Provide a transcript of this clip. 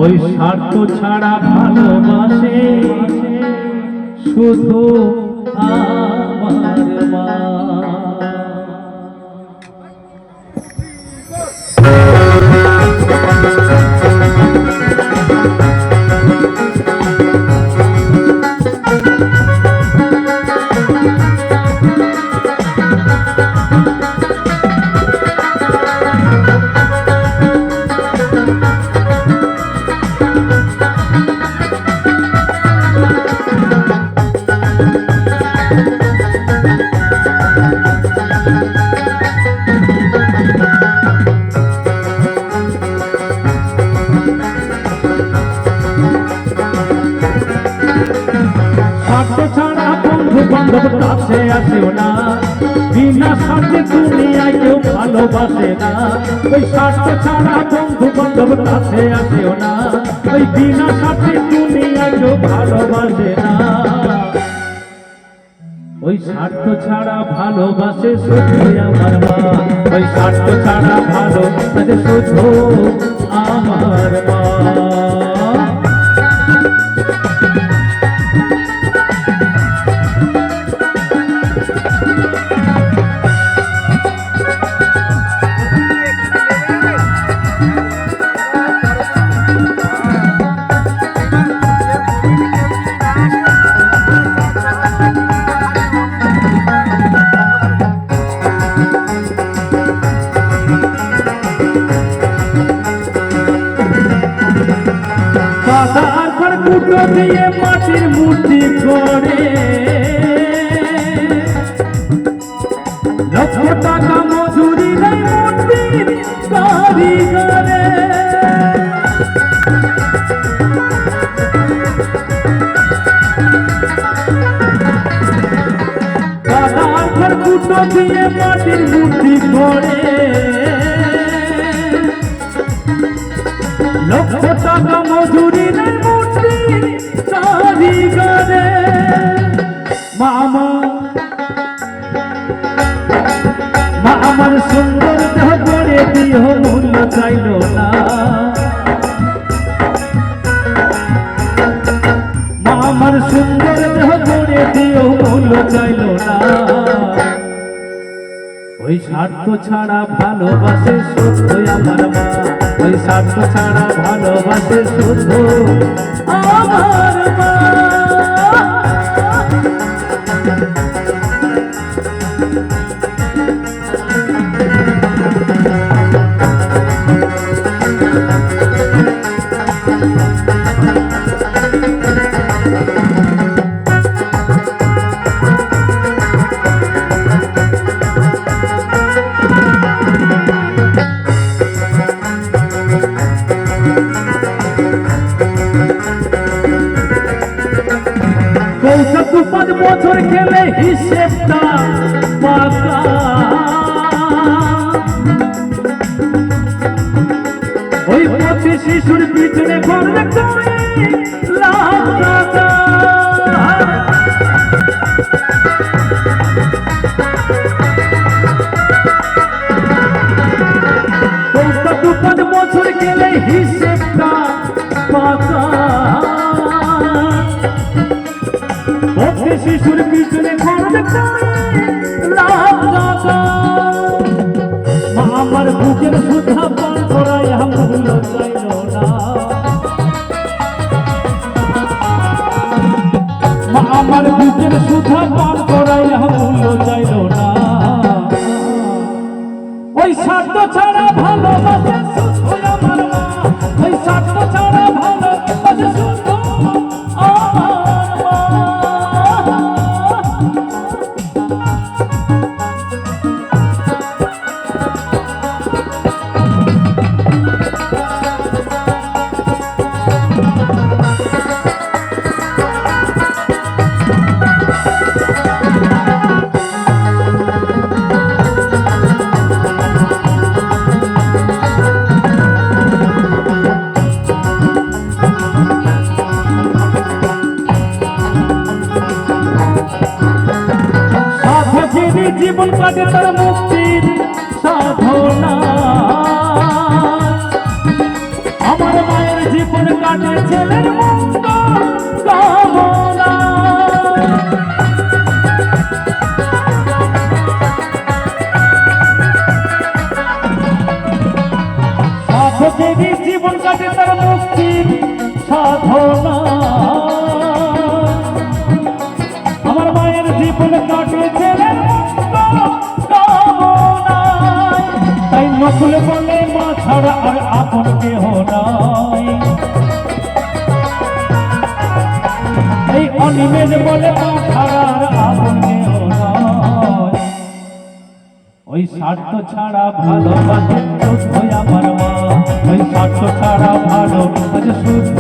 ওই স্বার্থ ছাড়া ভালোবাসে শুধু আমার মা। স্বার্থ ছাড়া বন্ধু বান্ধব কাছে আসেও না, বিনা স্বার্থে দুনিয়ায় কেউ ভালোবাসে না। ওই স্বার্থ ছাড়া বন্ধু বান্ধব কাছে আসেও না, ওই বিনা স্বার্থে দুনিয়ায় কেউ ভালোবাসে না। ওই স্বার্থ ছাড়া ভালোবাসে শুধু আমার মা, ওই স্বার্থ ছাড়া ভালোবাসে শুধু আমার মা। কুটো দিয়ে মাটির মূর্তি করে লক্ষ টাকা মজুরি নেই মূর্তির কারিগরে। দাদার ঘর কুটো দিয়ে মাটির মূর্তি করে লক্ষ টাকা মজুরি নেই মূর্তির কারিগরে। মা আমার সুন্দর দেহ করে দিও মূল্য চাইল না, মা আমার সুন্দর দেহ করে দিও মূল্য চাইল না। ওই স্বার্থ ছাড়া ভালোবাসে শুধু আমার মা, ওই স্বার্থ ছাড়া ভালোবাসে শুধু আমার মা। কৌশল 5 বছর গেলে হিসেবটা পাকা, ওই প্রতি শিশুর পিছনে খরচ করে লাখ টাকা। কৌশল 5 বছর গেলে হিসেবটা পাকা, শিশুর পিছনে খরচ করে লাখ টাকা। মা আমার বুকের সুধা পান করাই মূল্য চাইল না, মা আমার বুকের সুধা পান করাই মূল্য চাইল না। ওই স্বার্থ ছাড়া ভালোবাসে শুধু আমার মা, ওই স্বার্থ ছাড়া ভালোবাসে শুধু আমার মা। জীবন কাটে তার মুক্তির সাধনা, আমার মায়ের জীবন জীবন কাটে ছেলের মন্দ কামনা। সাধকেরই জীবন কাটে তার মুক্তির সাধনা। আমার মায়ের জীবন কাটে ছেলের মন্দ কামনায়। তাই নকুল বলে মা ছাড়া আর আপন কেহ নাই। এই অনিমেষ বলে মা ছাড়া আর আপন কেহ নাই। ওই স্বার্থ ছাড়া ভালোবাসে শুদ্ধ আমার মা। ওই স্বার্থ ছাড়া ভালোবাসে শুদ্ধ